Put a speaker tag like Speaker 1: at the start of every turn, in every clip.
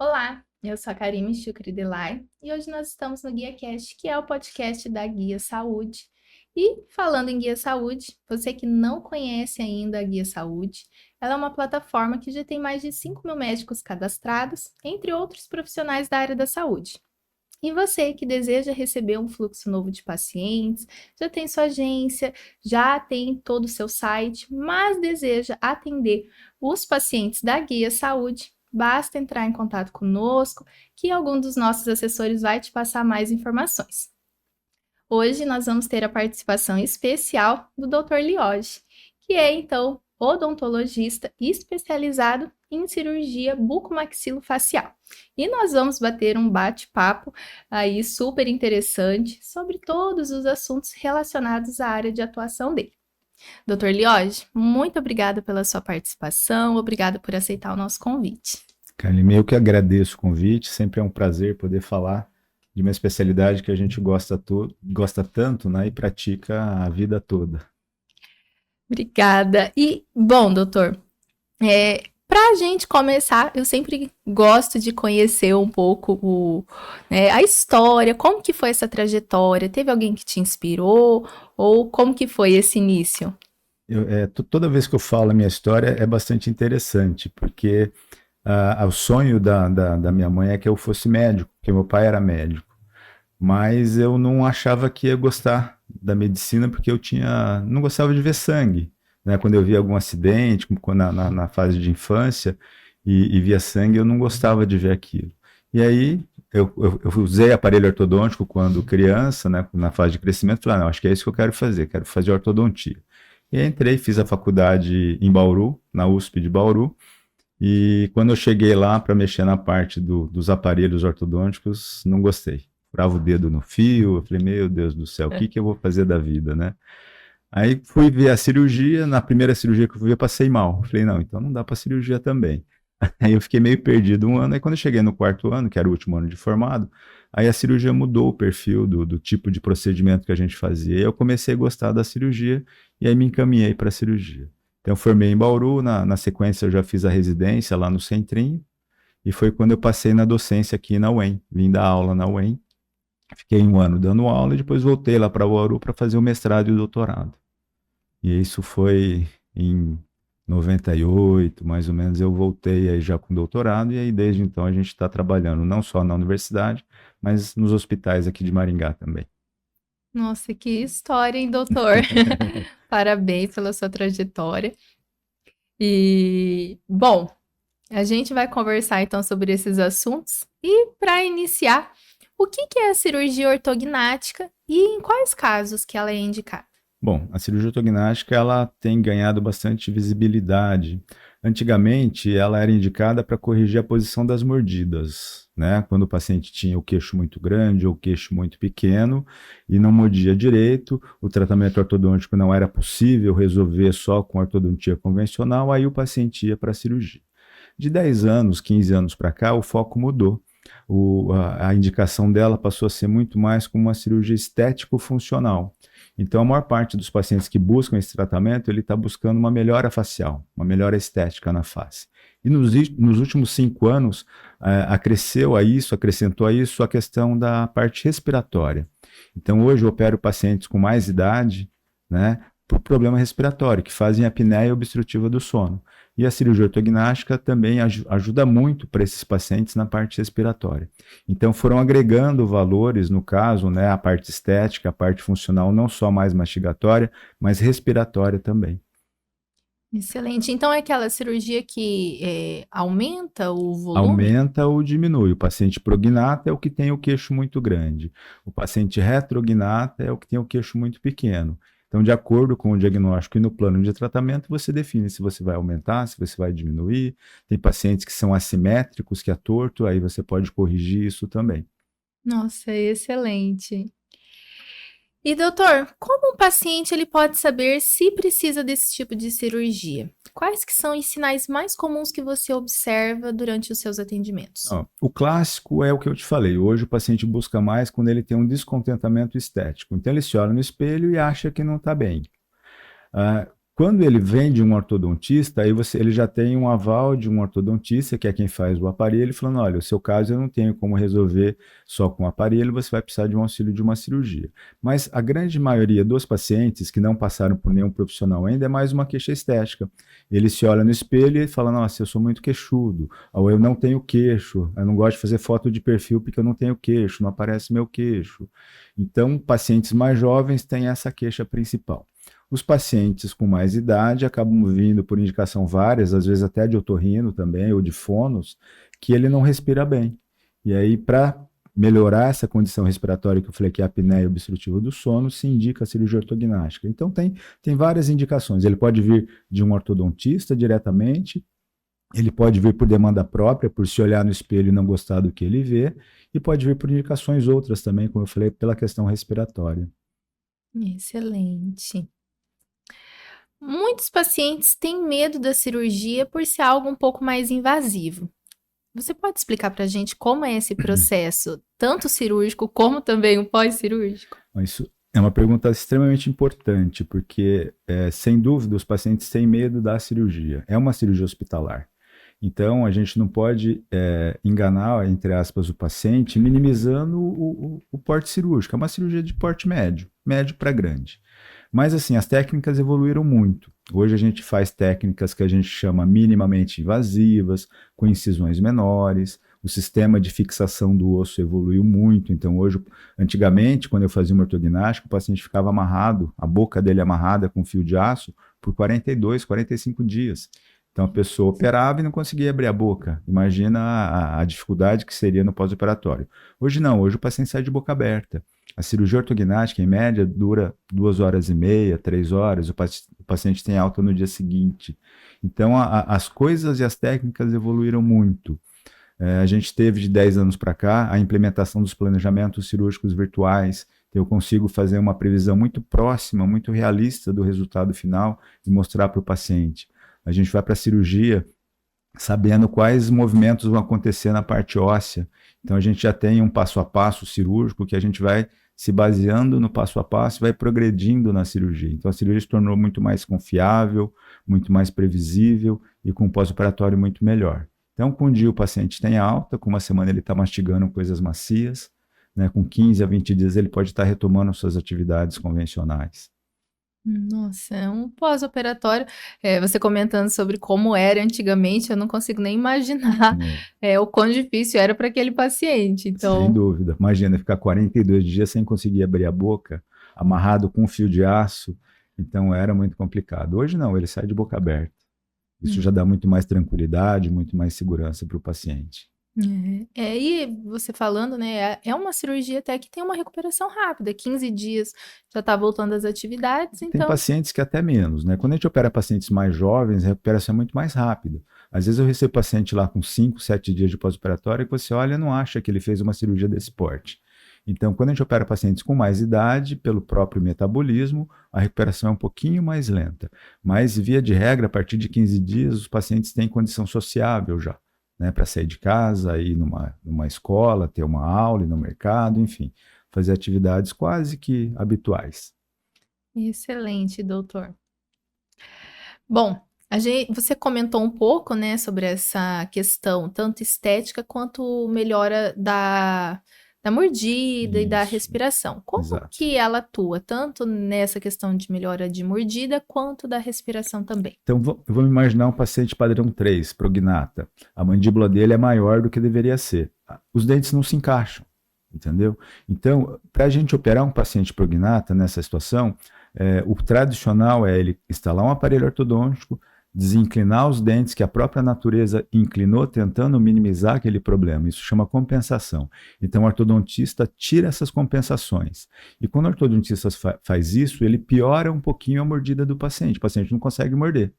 Speaker 1: Olá, eu sou a Karime Shukri Delay e hoje nós estamos no GuiaCast, que é o podcast da Guia Saúde. E falando em Guia Saúde, você que não conhece ainda a Guia Saúde, ela é uma plataforma que já tem mais de 5 mil médicos cadastrados, entre outros profissionais da área da saúde. E você que deseja receber um fluxo novo de pacientes, já tem sua agência, já tem todo o seu site, mas deseja atender os pacientes da Guia Saúde, basta entrar em contato conosco, que algum dos nossos assessores vai te passar mais informações. Hoje nós vamos ter a participação especial do Dr. Lioge, que é então odontologista especializado em cirurgia bucomaxilofacial. E nós vamos bater um bate-papo aí super interessante sobre todos os assuntos relacionados à área de atuação dele. Dr. Lioge, muito obrigada pela sua participação, obrigada por aceitar o nosso convite.
Speaker 2: Karine, eu que agradeço o convite, sempre é um prazer poder falar de uma especialidade que a gente gosta tanto, né, e pratica a vida toda.
Speaker 1: Obrigada. E, bom, doutor, para a gente começar, eu sempre gosto de conhecer um pouco a história, como que foi essa trajetória? Teve alguém que te inspirou? Ou como que foi esse início?
Speaker 2: Toda vez que eu falo a minha história é bastante interessante, porque o sonho da minha mãe é que eu fosse médico, porque meu pai era médico. Mas eu não achava que ia gostar da medicina porque não gostava de ver sangue, né? Quando eu via algum acidente, na fase de infância e via sangue, eu não gostava de ver aquilo. E aí eu usei aparelho ortodôntico quando criança, né? Na fase de crescimento, falei, não, acho que é isso que eu quero fazer ortodontia. E aí entrei, fiz a faculdade em Bauru, na USP de Bauru, e quando eu cheguei lá para mexer na parte dos aparelhos ortodônticos, não gostei. Furava o dedo no fio, eu falei, meu Deus do céu, o que que eu vou fazer da vida, né? Aí fui ver a cirurgia, na primeira cirurgia que eu fui ver, eu passei mal. Falei, não, então não dá para cirurgia também. Aí eu fiquei meio perdido um ano, aí quando eu cheguei no quarto ano, que era o último ano de formado, aí a cirurgia mudou o perfil do tipo de procedimento que a gente fazia. E eu comecei a gostar da cirurgia e aí me encaminhei para a cirurgia. Então eu formei em Bauru, na sequência eu já fiz a residência lá no Centrinho, e foi quando eu passei na docência aqui na UEM, vim dar aula na UEM. Fiquei um ano dando aula e depois voltei lá para Bauru para fazer o mestrado e o doutorado. E isso foi em 98, mais ou menos, eu voltei aí já com doutorado e aí desde então a gente está trabalhando não só na universidade, mas nos hospitais aqui de Maringá também.
Speaker 1: Nossa, que história, hein, doutor? Parabéns pela sua trajetória. E, bom, a gente vai conversar então sobre esses assuntos. E para iniciar, o que que é a cirurgia ortognática e em quais casos que ela é indicada?
Speaker 2: Bom, a cirurgia ortognática ela tem ganhado bastante visibilidade. Antigamente, ela era indicada para corrigir a posição das mordidas, né? Quando o paciente tinha o queixo muito grande ou o queixo muito pequeno e não mordia direito, o tratamento ortodôntico não era possível resolver só com ortodontia convencional, aí o paciente ia para a cirurgia. De 10 anos, 15 anos para cá, o foco mudou. A indicação dela passou a ser muito mais como uma cirurgia estético-funcional. Então, a maior parte dos pacientes que buscam esse tratamento, ele está buscando uma melhora facial, uma melhora estética na face. E nos últimos 5 anos, acrescentou a isso a questão da parte respiratória. Então, hoje eu opero pacientes com mais idade, né, por problema respiratório, que fazem apneia obstrutiva do sono. E a cirurgia ortognática também ajuda muito para esses pacientes na parte respiratória. Então foram agregando valores, no caso, né, a parte estética, a parte funcional, não só mais mastigatória, mas respiratória também.
Speaker 1: Excelente. Então é aquela cirurgia que aumenta o volume?
Speaker 2: Aumenta ou diminui. O paciente prognata é o que tem o queixo muito grande. O paciente retrognata é o que tem o queixo muito pequeno. Então, de acordo com o diagnóstico e no plano de tratamento, você define se você vai aumentar, se você vai diminuir. Tem pacientes que são assimétricos, que é torto, aí você pode corrigir isso também.
Speaker 1: Nossa, excelente. E doutor, como um paciente ele pode saber se precisa desse tipo de cirurgia? Quais que são os sinais mais comuns que você observa durante os seus atendimentos?
Speaker 2: Ó, o clássico é o que eu te falei. Hoje o paciente busca mais quando ele tem um descontentamento estético. Então ele se olha no espelho e acha que não está bem. Ah, Quando ele vem de um ortodontista, aí ele já tem um aval de um ortodontista, que é quem faz o aparelho, falando, olha, o seu caso eu não tenho como resolver só com o aparelho, você vai precisar de um auxílio de uma cirurgia. Mas a grande maioria dos pacientes que não passaram por nenhum profissional ainda é mais uma queixa estética. Ele se olha no espelho e fala, nossa, eu sou muito queixudo, ou eu não tenho queixo, eu não gosto de fazer foto de perfil porque eu não tenho queixo, não aparece meu queixo. Então, pacientes mais jovens têm essa queixa principal. Os pacientes com mais idade acabam vindo por indicação várias, às vezes até de otorrino também, ou de fonos, que ele não respira bem. E aí, para melhorar essa condição respiratória que eu falei, que é a apneia obstrutiva do sono, se indica a cirurgia ortognática. Então, tem várias indicações. Ele pode vir de um ortodontista diretamente, ele pode vir por demanda própria, por se olhar no espelho e não gostar do que ele vê, e pode vir por indicações outras também, como eu falei, pela questão respiratória.
Speaker 1: Excelente. Muitos pacientes têm medo da cirurgia por ser algo um pouco mais invasivo. Você pode explicar para a gente como é esse processo, tanto cirúrgico como também o pós-cirúrgico?
Speaker 2: Isso é uma pergunta extremamente importante, porque, sem dúvida, os pacientes têm medo da cirurgia. É uma cirurgia hospitalar. Então, a gente não pode enganar, entre aspas, o paciente, minimizando o porte cirúrgico. É uma cirurgia de porte médio, médio para grande. Mas, assim, as técnicas evoluíram muito. Hoje a gente faz técnicas que a gente chama minimamente invasivas, com incisões menores. O sistema de fixação do osso evoluiu muito. Então, hoje, antigamente, quando eu fazia uma ortognática, o paciente ficava amarrado, a boca dele amarrada com fio de aço, por 42, 45 dias. Então, a pessoa operava e não conseguia abrir a boca. Imagina a dificuldade que seria no pós-operatório. Hoje não, hoje o paciente sai de boca aberta. A cirurgia ortognática, em média, dura 2 horas e meia, 3 horas, o paciente tem alta no dia seguinte. Então, as coisas e as técnicas evoluíram muito. A gente teve de 10 anos para cá a implementação dos planejamentos cirúrgicos virtuais. Eu consigo fazer uma previsão muito próxima, muito realista do resultado final e mostrar para o paciente. A gente vai para a cirurgia sabendo quais movimentos vão acontecer na parte óssea. Então, a gente já tem um passo a passo cirúrgico que a gente vai se baseando no passo a passo, vai progredindo na cirurgia. Então, a cirurgia se tornou muito mais confiável, muito mais previsível e com um pós-operatório muito melhor. Então, com um dia o paciente tem alta, com uma semana ele está mastigando coisas macias, né? Com 15 a 20 dias ele pode estar retomando suas atividades convencionais.
Speaker 1: Nossa, é um pós-operatório. Você comentando sobre como era antigamente, eu não consigo nem imaginar o quão difícil era para aquele paciente.
Speaker 2: Sem
Speaker 1: Então,
Speaker 2: dúvida. Imagina ficar 42 dias sem conseguir abrir a boca, amarrado com um fio de aço. Então era muito complicado. Hoje não, ele sai de boca aberta. Isso já dá muito mais tranquilidade, muito mais segurança para o paciente.
Speaker 1: e você falando, né, é uma cirurgia até que tem uma recuperação rápida, 15 dias já está voltando às atividades,
Speaker 2: Tem
Speaker 1: então
Speaker 2: pacientes que até menos, né? Quando a gente opera pacientes mais jovens, a recuperação é muito mais rápida. Às vezes eu recebo paciente lá com 5, 7 dias de pós-operatório que você olha e não acha que ele fez uma cirurgia desse porte. Então, quando a gente opera pacientes com mais idade, pelo próprio metabolismo, a recuperação é um pouquinho mais lenta. Mas, via de regra, a partir de 15 dias, os pacientes têm condição sociável já, né? Para sair de casa, ir numa escola, ter uma aula, ir no mercado, enfim, fazer atividades quase que habituais.
Speaker 1: excelente, doutor. Bom, você comentou um pouco, né, sobre essa questão, tanto estética quanto melhora da mordida e da
Speaker 2: Isso,
Speaker 1: respiração. Como
Speaker 2: exato.
Speaker 1: que ela atua, tanto nessa questão de melhora de mordida, quanto da respiração também?
Speaker 2: Então, eu vou me imaginar um paciente padrão 3, prognata. A mandíbula dele é maior do que deveria ser. Os dentes não se encaixam, entendeu? Então, para a gente operar um paciente prognata nessa situação, o tradicional é ele instalar um aparelho ortodôntico, desinclinar os dentes que a própria natureza inclinou, tentando minimizar aquele problema. Isso chama compensação. Então, o ortodontista tira essas compensações. E quando o ortodontista faz isso, ele piora um pouquinho a mordida do paciente. O paciente não consegue morder.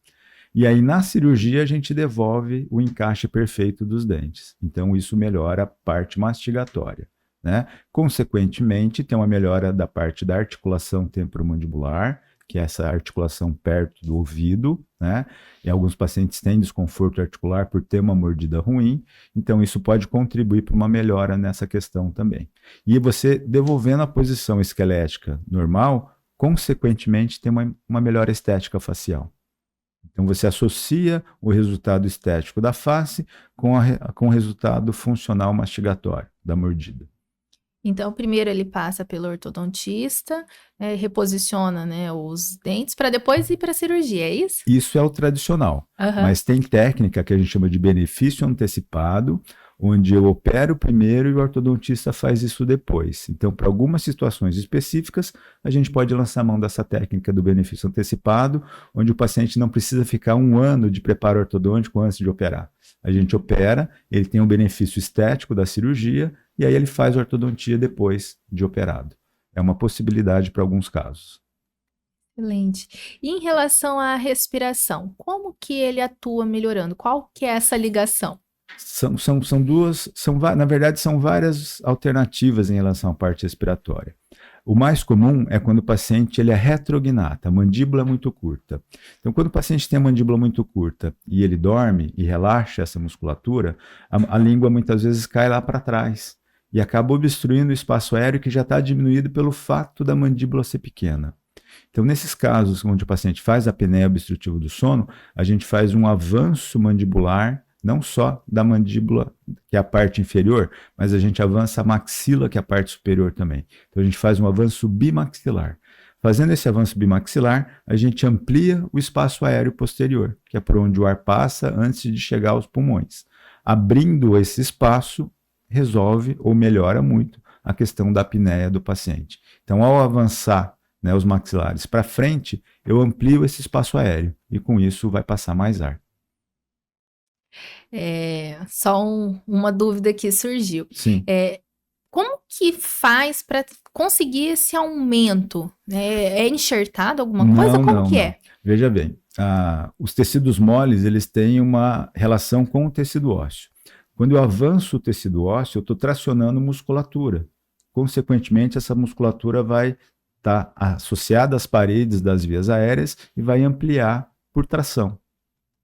Speaker 2: E aí, na cirurgia, a gente devolve o encaixe perfeito dos dentes. Então, isso melhora a parte mastigatória, né? Consequentemente, tem uma melhora da parte da articulação temporomandibular, que é essa articulação perto do ouvido, né? E alguns pacientes têm desconforto articular por ter uma mordida ruim, então isso pode contribuir para uma melhora nessa questão também. E você devolvendo a posição esquelética normal, consequentemente tem uma melhora estética facial. Então você associa o resultado estético da face com o resultado funcional mastigatório da mordida.
Speaker 1: Então, primeiro ele passa pelo ortodontista, reposiciona, né, os dentes para depois ir para a cirurgia, é isso?
Speaker 2: Isso é o tradicional,
Speaker 1: Aham.
Speaker 2: mas tem técnica que a gente chama de benefício antecipado, onde eu opero primeiro e o ortodontista faz isso depois. Então, para algumas situações específicas, a gente pode lançar a mão dessa técnica do benefício antecipado, onde o paciente não precisa ficar 1 ano de preparo ortodôntico antes de operar. A gente opera, ele tem um benefício estético da cirurgia, e aí ele faz ortodontia depois de operado. É uma possibilidade para alguns casos.
Speaker 1: Excelente. E em relação à respiração, como que ele atua melhorando? Qual que é essa ligação?
Speaker 2: São duas, na verdade, são várias alternativas em relação à parte respiratória. O mais comum é quando o paciente ele é retrognata, a mandíbula é muito curta. Então, quando o paciente tem a mandíbula muito curta e ele dorme e relaxa essa musculatura, a língua muitas vezes cai lá para trás e acaba obstruindo o espaço aéreo que já está diminuído pelo fato da mandíbula ser pequena. Então, nesses casos onde o paciente faz a apneia obstrutiva do sono, a gente faz um avanço mandibular, não só da mandíbula, que é a parte inferior, mas a gente avança a maxila, que é a parte superior também. Então, a gente faz um avanço bimaxilar. Fazendo esse avanço bimaxilar, a gente amplia o espaço aéreo posterior, que é por onde o ar passa antes de chegar aos pulmões. Abrindo esse espaço, resolve ou melhora muito a questão da apneia do paciente. Então, ao avançar, né, os maxilares para frente, eu amplio esse espaço aéreo e com isso vai passar mais ar.
Speaker 1: Só uma dúvida que surgiu.
Speaker 2: Sim.
Speaker 1: Como que faz para conseguir esse aumento? É enxertado alguma coisa?
Speaker 2: Não,
Speaker 1: Como
Speaker 2: não,
Speaker 1: que
Speaker 2: não.
Speaker 1: é?
Speaker 2: Veja bem, os tecidos moles eles têm uma relação com o tecido ósseo. Quando eu avanço o tecido ósseo, eu estou tracionando musculatura. Consequentemente, essa musculatura vai estar associada às paredes das vias aéreas e vai ampliar por tração.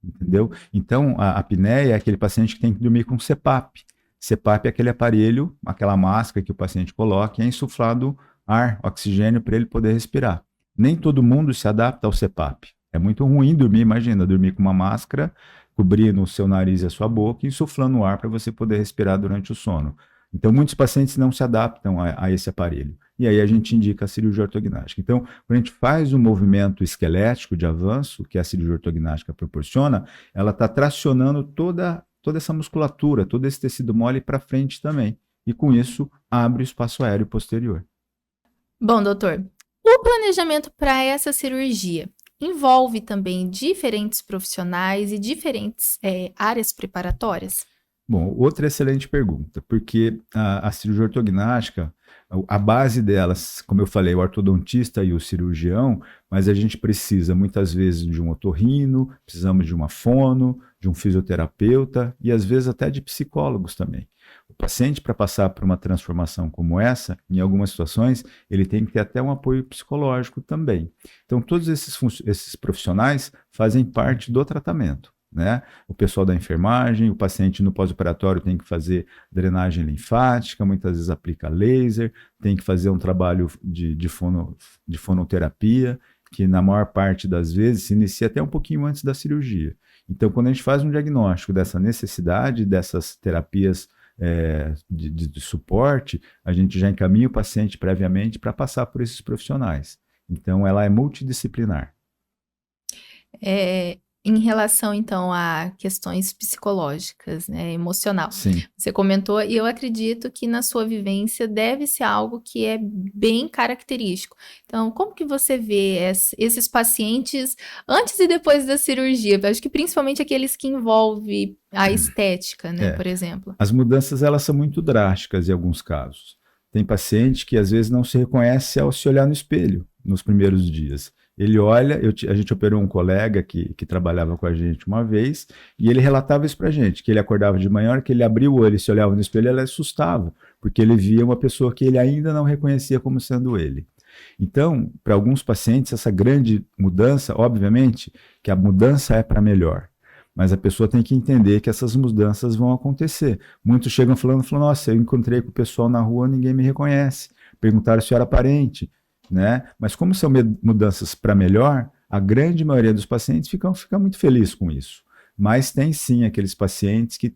Speaker 2: Entendeu? Então, a apneia é aquele paciente que tem que dormir com CPAP. CPAP é aquele aparelho, aquela máscara que o paciente coloca e é insuflado ar, oxigênio para ele poder respirar. Nem todo mundo se adapta ao CPAP. É muito ruim dormir, imagina, dormir com uma máscara, cobrindo o seu nariz e a sua boca e insuflando o ar para você poder respirar durante o sono. Então, muitos pacientes não se adaptam a esse aparelho. E aí a gente indica a cirurgia ortognática. Então, quando a gente faz um movimento esquelético de avanço, que a cirurgia ortognática proporciona, ela está tracionando toda essa musculatura, todo esse tecido mole para frente também. E com isso, abre o espaço aéreo posterior.
Speaker 1: Bom, doutor, o planejamento para essa cirurgia envolve também diferentes profissionais e diferentes áreas preparatórias?
Speaker 2: Bom, outra excelente pergunta, porque a cirurgia ortognática, a base delas, como eu falei, o ortodontista e o cirurgião, mas a gente precisa muitas vezes de um otorrino, precisamos de uma fono, de um fisioterapeuta e às vezes até de psicólogos também. O paciente, para passar por uma transformação como essa, em algumas situações, ele tem que ter até um apoio psicológico também. Então, todos esses profissionais fazem parte do tratamento. Né? O pessoal da enfermagem, o paciente no pós-operatório tem que fazer drenagem linfática, muitas vezes aplica laser, tem que fazer um trabalho de fonoterapia, que na maior parte das vezes se inicia até um pouquinho antes da cirurgia. Então, quando a gente faz um diagnóstico dessa necessidade dessas terapias de suporte, a gente já encaminha o paciente previamente para passar por esses profissionais. Então, ela é multidisciplinar.
Speaker 1: Em relação, então, a questões psicológicas, né, emocional.
Speaker 2: Sim.
Speaker 1: Você comentou, e eu acredito que na sua vivência deve ser algo que é bem característico. Então, como que você vê esses pacientes antes e depois da cirurgia? Eu acho que principalmente aqueles que envolvem a estética, né, por exemplo.
Speaker 2: As mudanças, elas são muito drásticas em alguns casos. Tem paciente que às vezes não se reconhece ao se olhar no espelho nos primeiros dias. Ele olha, a gente operou um colega que trabalhava com a gente uma vez, e ele relatava isso pra gente, que ele acordava de manhã, que ele abria o olho e se olhava no espelho, ele assustava, porque ele via uma pessoa que ele ainda não reconhecia como sendo ele. Então, para alguns pacientes, essa grande mudança, obviamente, que a mudança é para melhor, mas a pessoa tem que entender que essas mudanças vão acontecer. Muitos chegam falando, nossa, eu encontrei com o pessoal na rua, ninguém me reconhece, perguntaram se eu era parente, né? Mas como são mudanças para melhor, A grande maioria dos pacientes fica muito feliz com isso. Mas tem sim aqueles pacientes que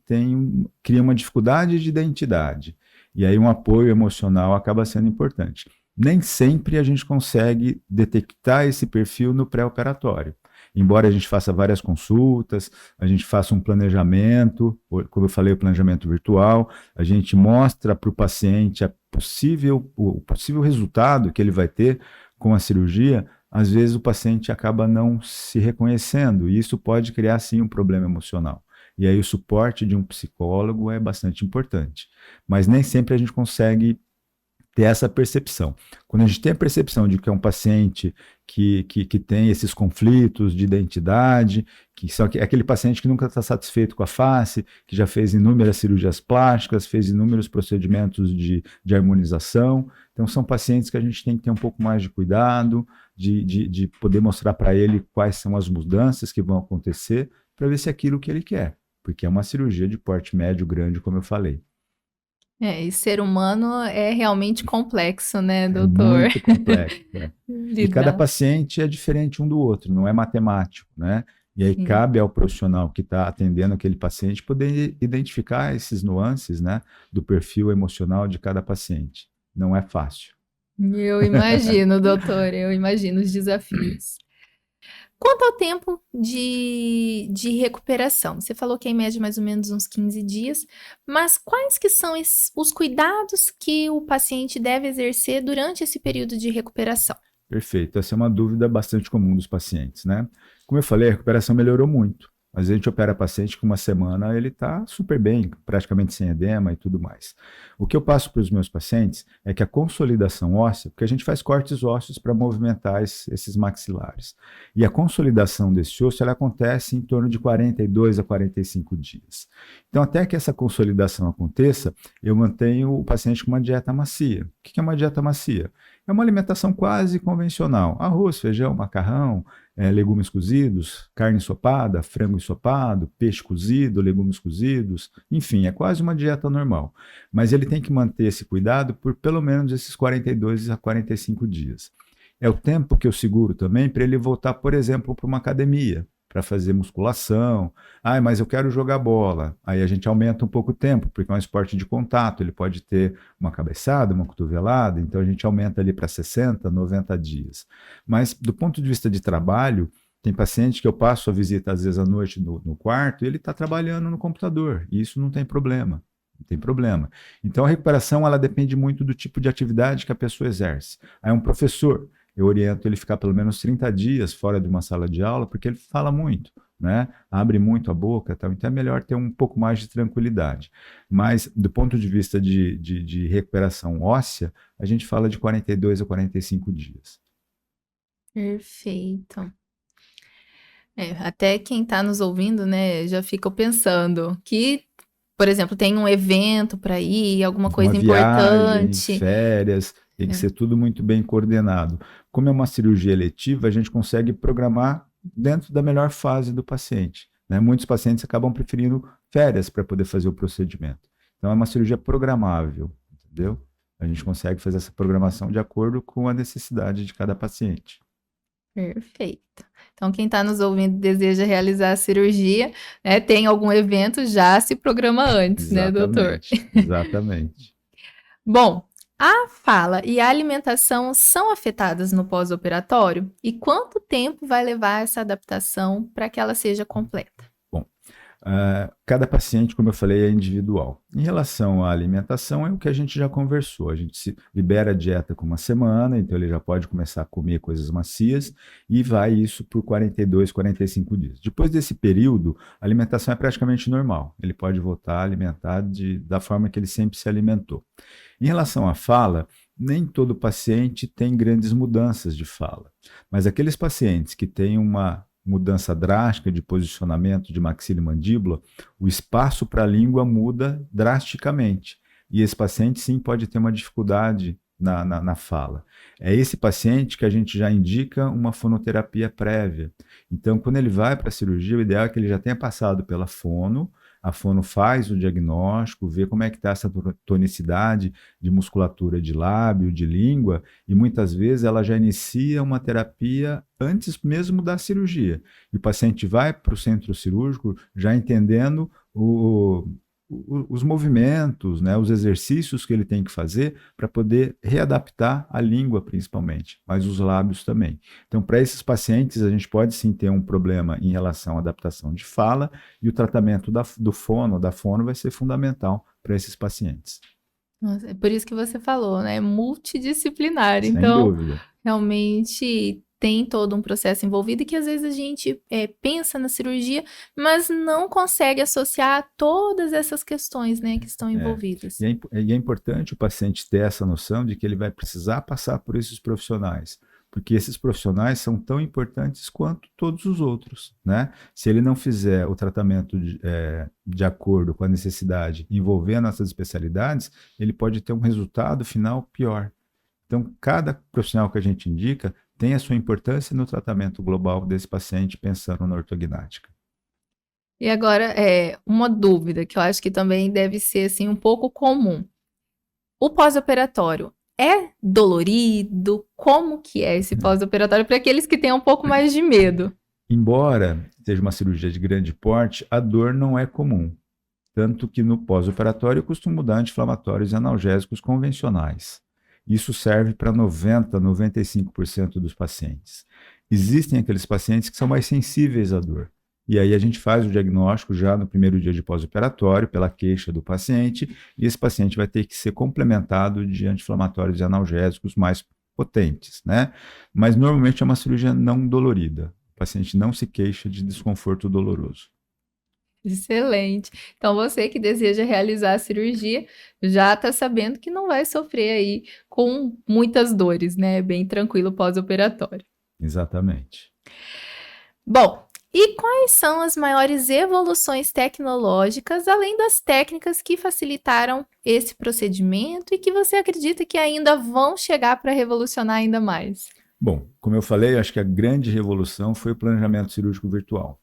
Speaker 2: criam uma dificuldade de identidade. E aí um apoio emocional acaba sendo importante. Nem sempre a gente consegue detectar esse perfil no pré-operatório. Embora a gente faça várias consultas, a gente faça um planejamento, como eu falei, o planejamento virtual, a gente mostra para o paciente o possível resultado que ele vai ter com a cirurgia. Às vezes o paciente acaba não se reconhecendo, e isso pode criar, sim, um problema emocional. E aí o suporte de um psicólogo é bastante importante. Mas nem sempre a gente consegue ter essa percepção. Quando a gente tem a percepção de que é um paciente que tem esses conflitos de identidade, é aquele paciente que nunca está satisfeito com a face, que já fez inúmeras cirurgias plásticas, fez inúmeros procedimentos de harmonização. Então, são pacientes que a gente tem que ter um pouco mais de cuidado, de poder mostrar para ele quais são as mudanças que vão acontecer, para ver se é aquilo que ele quer, porque é uma cirurgia de porte médio grande, como eu falei.
Speaker 1: E ser humano é realmente complexo, né,
Speaker 2: É
Speaker 1: doutor?
Speaker 2: muito complexo. Né? E cada
Speaker 1: Lidar.
Speaker 2: paciente é diferente um do outro, não é matemático, né? E aí
Speaker 1: Sim.
Speaker 2: cabe ao profissional que está atendendo aquele paciente poder identificar esses nuances, né, do perfil emocional de cada paciente. Não é fácil.
Speaker 1: Eu imagino, doutor, eu imagino os desafios. Quanto ao tempo de recuperação, você falou que em média mais ou menos uns 15 dias, mas quais que são os cuidados que o paciente deve exercer durante esse período de recuperação?
Speaker 2: Perfeito. Essa é uma dúvida bastante comum dos pacientes, né? Como eu falei, a recuperação melhorou muito. Às vezes a gente opera paciente com uma semana, ele está super bem, praticamente sem edema e tudo mais. O que eu passo para os meus pacientes é que a consolidação óssea, porque a gente faz cortes ósseos para movimentar esses maxilares, e a consolidação desse osso ela acontece em torno de 42 a 45 dias. Então, até que essa consolidação aconteça, eu mantenho o paciente com uma dieta macia. O que é uma dieta macia? É uma alimentação quase convencional: arroz, feijão, macarrão, legumes cozidos, carne ensopada, frango ensopado, peixe cozido, legumes cozidos, enfim, é quase uma dieta normal. Mas ele tem que manter esse cuidado por pelo menos esses 42 a 45 dias. É o tempo que eu seguro também para ele voltar, por exemplo, para uma academia, para fazer musculação. Mas eu quero jogar bola. Aí a gente aumenta um pouco o tempo, porque é um esporte de contato, ele pode ter uma cabeçada, uma cotovelada, então a gente aumenta ali para 60, 90 dias. Mas do ponto de vista de trabalho, tem paciente que eu passo a visita às vezes à noite no quarto e ele está trabalhando no computador, e isso não tem problema. Não tem problema. Então a recuperação ela depende muito do tipo de atividade que a pessoa exerce. Aí um professor, eu oriento ele ficar pelo menos 30 dias fora de uma sala de aula, porque ele fala muito, né? Abre muito a boca, tal. Então é melhor ter um pouco mais de tranquilidade. Mas, do ponto de vista de recuperação óssea, a gente fala de 42 a 45 dias.
Speaker 1: Perfeito. Até quem está nos ouvindo, né, já fica pensando que, por exemplo, tem um evento para ir, alguma
Speaker 2: Uma
Speaker 1: coisa
Speaker 2: viagem,
Speaker 1: importante.
Speaker 2: férias, tem que ser tudo muito bem coordenado. Como é uma cirurgia eletiva, a gente consegue programar dentro da melhor fase do paciente, né? Muitos pacientes acabam preferindo férias para poder fazer o procedimento. Então, é uma cirurgia programável, entendeu? A gente consegue fazer essa programação de acordo com a necessidade de cada paciente.
Speaker 1: Perfeito. Então, quem está nos ouvindo e deseja realizar a cirurgia, né, tem algum evento, já se programa antes, né, doutor?
Speaker 2: Exatamente.
Speaker 1: Bom, a fala e a alimentação são afetadas no pós-operatório? E quanto tempo vai levar essa adaptação para que ela seja completa?
Speaker 2: Bom, cada paciente, como eu falei, é individual. Em relação à alimentação, é o que a gente já conversou. A gente libera a dieta com uma semana, então ele já pode começar a comer coisas macias e vai isso por 42, 45 dias. Depois desse período, a alimentação é praticamente normal. Ele pode voltar a alimentar da forma que ele sempre se alimentou. Em relação à fala, nem todo paciente tem grandes mudanças de fala, mas aqueles pacientes que têm uma mudança drástica de posicionamento de maxila e mandíbula, o espaço para a língua muda drasticamente. E esse paciente, sim, pode ter uma dificuldade na fala. É esse paciente que a gente já indica uma fonoterapia prévia. Então, quando ele vai para a cirurgia, o ideal é que ele já tenha passado pela fono, A fono faz o diagnóstico, vê como é que está essa tonicidade de musculatura de lábio, de língua, e muitas vezes ela já inicia uma terapia antes mesmo da cirurgia. E o paciente vai para o centro cirúrgico já entendendo os movimentos, né, os exercícios que ele tem que fazer para poder readaptar a língua, principalmente, mas os lábios também. Então, para esses pacientes, a gente pode sim ter um problema em relação à adaptação de fala, e o tratamento do fono, da fono, vai ser fundamental para esses pacientes.
Speaker 1: Nossa, é por isso que você falou, né? Multidisciplinar.
Speaker 2: Sem
Speaker 1: Então,
Speaker 2: dúvida.
Speaker 1: realmente tem todo um processo envolvido e que às vezes a gente pensa na cirurgia, mas não consegue associar todas essas questões, né, que estão envolvidas.
Speaker 2: E é importante o paciente ter essa noção de que ele vai precisar passar por esses profissionais, porque esses profissionais são tão importantes quanto todos os outros, né? Se ele não fizer o tratamento de acordo com a necessidade, envolvendo essas especialidades, ele pode ter um resultado final pior. Então, cada profissional que a gente indica tem a sua importância no tratamento global desse paciente, pensando na ortognática.
Speaker 1: E agora, uma dúvida que eu acho que também deve ser assim um pouco comum. O pós-operatório é dolorido? Como que é esse pós-operatório para aqueles que têm um pouco mais de medo?
Speaker 2: Embora seja uma cirurgia de grande porte, a dor não é comum. Tanto que no pós-operatório eu costumo dar anti-inflamatórios e analgésicos convencionais. Isso serve para 90, 95% dos pacientes. Existem aqueles pacientes que são mais sensíveis à dor. E aí a gente faz o diagnóstico já no primeiro dia de pós-operatório, pela queixa do paciente, e esse paciente vai ter que ser complementado de anti-inflamatórios e analgésicos mais potentes, né? Mas normalmente é uma cirurgia não dolorida. O paciente não se queixa de desconforto doloroso.
Speaker 1: Excelente. Então, você que deseja realizar a cirurgia, já está sabendo que não vai sofrer aí com muitas dores, né? Bem tranquilo pós-operatório.
Speaker 2: Exatamente.
Speaker 1: Bom, e quais são as maiores evoluções tecnológicas, além das técnicas que facilitaram esse procedimento e que você acredita que ainda vão chegar para revolucionar ainda mais?
Speaker 2: Bom, como eu falei, acho que a grande revolução foi o planejamento cirúrgico virtual.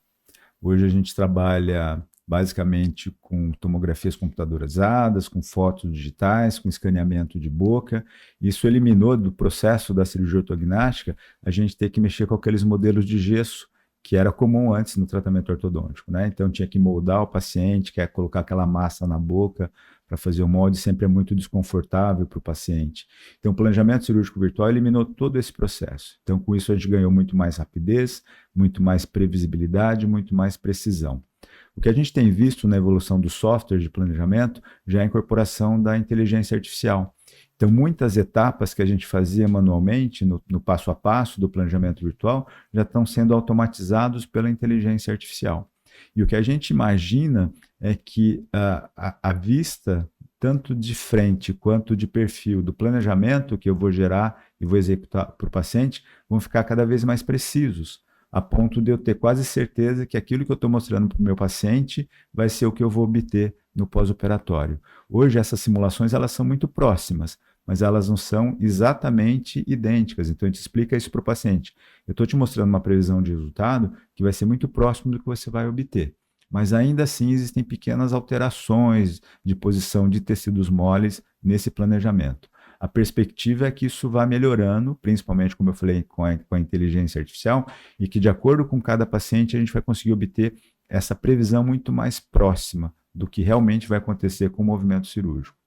Speaker 2: Hoje a gente trabalha basicamente com tomografias computadorizadas, com fotos digitais, com escaneamento de boca. Isso eliminou do processo da cirurgia ortognática a gente ter que mexer com aqueles modelos de gesso que era comum antes no tratamento ortodôntico, né? Então tinha que moldar o paciente, quer colocar aquela massa na boca para fazer o molde, sempre é muito desconfortável para o paciente. Então o planejamento cirúrgico virtual eliminou todo esse processo. Então com isso a gente ganhou muito mais rapidez, muito mais previsibilidade, muito mais precisão. O que a gente tem visto na evolução do software de planejamento já é a incorporação da inteligência artificial. Então, muitas etapas que a gente fazia manualmente, no passo a passo do planejamento virtual, já estão sendo automatizados pela inteligência artificial. E o que a gente imagina é que a vista, tanto de frente quanto de perfil do planejamento que eu vou gerar e vou executar para o paciente, vão ficar cada vez mais precisos, a ponto de eu ter quase certeza que aquilo que eu estou mostrando para o meu paciente vai ser o que eu vou obter no pós-operatório. Hoje, essas simulações elas são muito próximas, mas elas não são exatamente idênticas. Então, a gente explica isso para o paciente. Eu estou te mostrando uma previsão de resultado que vai ser muito próximo do que você vai obter. Mas ainda assim existem pequenas alterações de posição de tecidos moles nesse planejamento. A perspectiva é que isso vá melhorando, principalmente, como eu falei, com a inteligência artificial, e que de acordo com cada paciente a gente vai conseguir obter essa previsão muito mais próxima do que realmente vai acontecer com o movimento cirúrgico.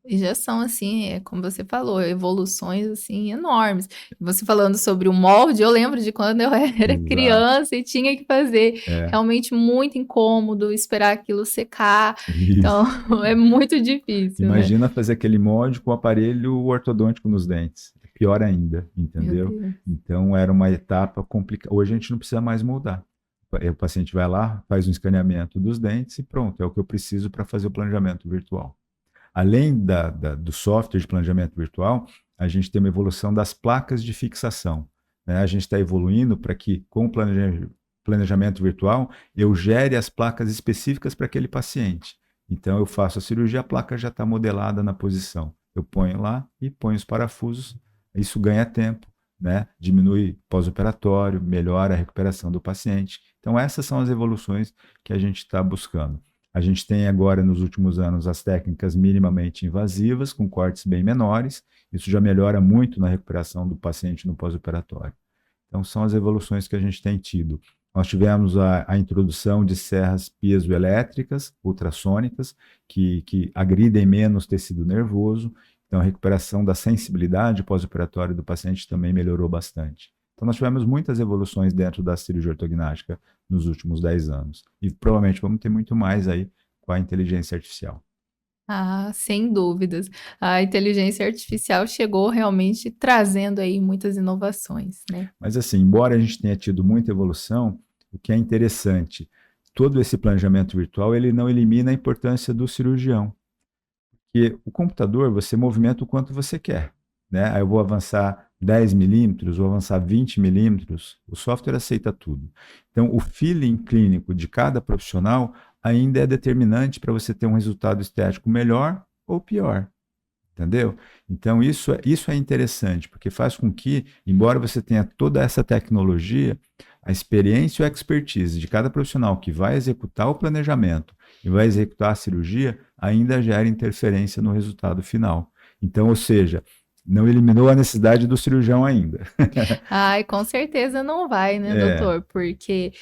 Speaker 1: E já são, assim, como você falou, evoluções, assim, enormes. Você falando sobre o molde, eu lembro de quando eu era
Speaker 2: Exato.
Speaker 1: criança e tinha que fazer. Realmente muito incômodo esperar aquilo secar.
Speaker 2: Isso.
Speaker 1: Então, é muito difícil, né?
Speaker 2: Imagina fazer aquele molde com o aparelho ortodôntico nos dentes. É pior ainda,
Speaker 1: Meu
Speaker 2: entendeu?
Speaker 1: Deus.
Speaker 2: Então, era uma etapa complicada. Hoje a gente não precisa mais moldar. O paciente vai lá, faz um escaneamento dos dentes e pronto, é o que eu preciso para fazer o planejamento virtual. Além do software de planejamento virtual, a gente tem uma evolução das placas de fixação, né? A gente está evoluindo para que, com o planejamento virtual, eu gere as placas específicas para aquele paciente. Então, eu faço a cirurgia, a placa já está modelada na posição. Eu ponho lá e ponho os parafusos, isso ganha tempo, né? Diminui pós-operatório, melhora a recuperação do paciente. Então, essas são as evoluções que a gente está buscando. A gente tem agora, nos últimos anos, as técnicas minimamente invasivas, com cortes bem menores. Isso já melhora muito na recuperação do paciente no pós-operatório. Então, são as evoluções que a gente tem tido. Nós tivemos a introdução de serras piezoelétricas, ultrassônicas, que agridem menos tecido nervoso. Então, a recuperação da sensibilidade pós-operatória do paciente também melhorou bastante. Então, nós tivemos muitas evoluções dentro da cirurgia ortognática nos últimos 10 anos. E provavelmente vamos ter muito mais aí com a inteligência artificial.
Speaker 1: Ah, sem dúvidas. A inteligência artificial chegou realmente trazendo aí muitas inovações, né?
Speaker 2: Mas assim, embora a gente tenha tido muita evolução, o que é interessante, todo esse planejamento virtual, ele não elimina a importância do cirurgião. Porque o computador, você movimenta o quanto você quer, né? Aí eu vou avançar 10 milímetros, vou avançar 20 milímetros, o software aceita tudo. Então, o feeling clínico de cada profissional ainda é determinante para você ter um resultado estético melhor ou pior. Entendeu? Então, isso é interessante, porque faz com que, embora você tenha toda essa tecnologia, a experiência e a expertise de cada profissional que vai executar o planejamento e vai executar a cirurgia, ainda gera interferência no resultado final. Então, ou seja, não eliminou a necessidade do cirurgião ainda.
Speaker 1: Ai, com certeza não vai, né,
Speaker 2: É,
Speaker 1: doutor? Porque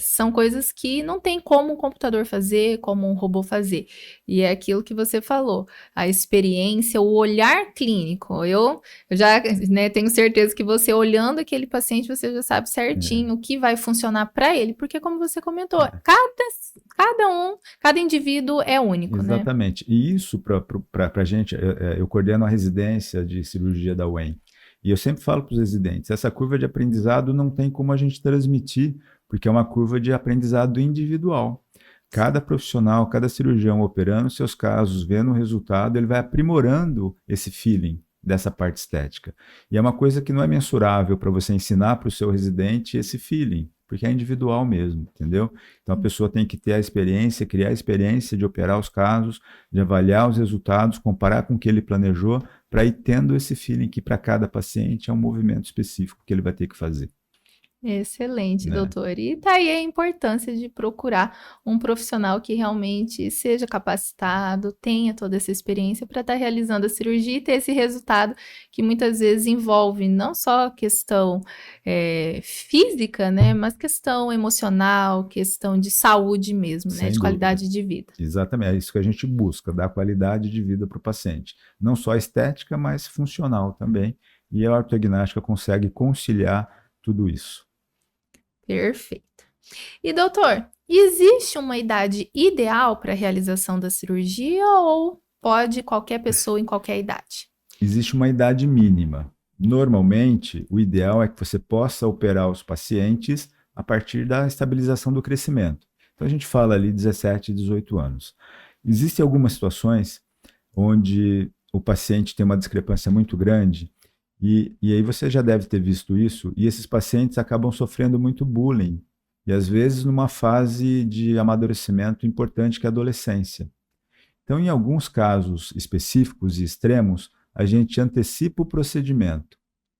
Speaker 1: são coisas que não tem como um computador fazer, como um robô fazer. E é aquilo que você falou, a experiência, o olhar clínico. Eu já, né, tenho certeza que você olhando aquele paciente, você já sabe
Speaker 2: é,
Speaker 1: certinho o que vai funcionar para ele, porque como você comentou, cada indivíduo é único, né?
Speaker 2: exatamente. E isso, para a gente, eu coordeno a residência de cirurgia da UEM. E eu sempre falo para os residentes, essa curva de aprendizado não tem como a gente transmitir, porque é uma curva de aprendizado individual. Cada profissional, cada cirurgião operando seus casos, vendo o resultado, ele vai aprimorando esse feeling dessa parte estética. E é uma coisa que não é mensurável para você ensinar para o seu residente esse feeling, porque é individual mesmo, entendeu? Então a pessoa tem que ter a experiência, criar a experiência de operar os casos, de avaliar os resultados, comparar com o que ele planejou, para ir tendo esse feeling que para cada paciente é um movimento específico que ele vai ter que fazer,
Speaker 1: Excelente,
Speaker 2: né?
Speaker 1: doutor. E daí a importância de procurar um profissional que realmente seja capacitado, tenha toda essa experiência para estar realizando a cirurgia e ter esse resultado que muitas vezes envolve não só a questão física, né, mas questão emocional, questão de saúde mesmo, né,
Speaker 2: Sem
Speaker 1: de
Speaker 2: dúvida.
Speaker 1: qualidade de vida.
Speaker 2: Exatamente, é isso que a gente busca, dar qualidade de vida para o paciente. Não só estética, mas funcional também. E a ortognática consegue conciliar tudo isso.
Speaker 1: Perfeito. E doutor, existe uma idade ideal para a realização da cirurgia ou pode qualquer pessoa em qualquer idade?
Speaker 2: Existe uma idade mínima. Normalmente, o ideal é que você possa operar os pacientes a partir da estabilização do crescimento. Então, a gente fala ali 17, 18 anos. Existem algumas situações onde o paciente tem uma discrepância muito grande, e aí você já deve ter visto isso, e esses pacientes acabam sofrendo muito bullying, e às vezes numa fase de amadurecimento importante que é a adolescência. Então, em alguns casos específicos e extremos, a gente antecipa o procedimento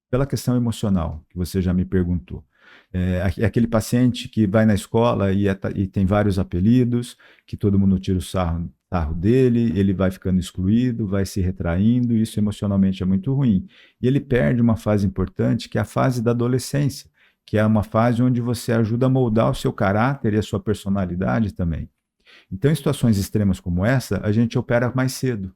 Speaker 2: pela questão emocional, que você já me perguntou. É aquele paciente que vai na escola e tem vários apelidos, que todo mundo tira o sarro dele, ele vai ficando excluído, vai se retraindo, e isso emocionalmente é muito ruim. E ele perde uma fase importante, que é a fase da adolescência, que é uma fase onde você ajuda a moldar o seu caráter e a sua personalidade também. Então, em situações extremas como essa, a gente opera mais cedo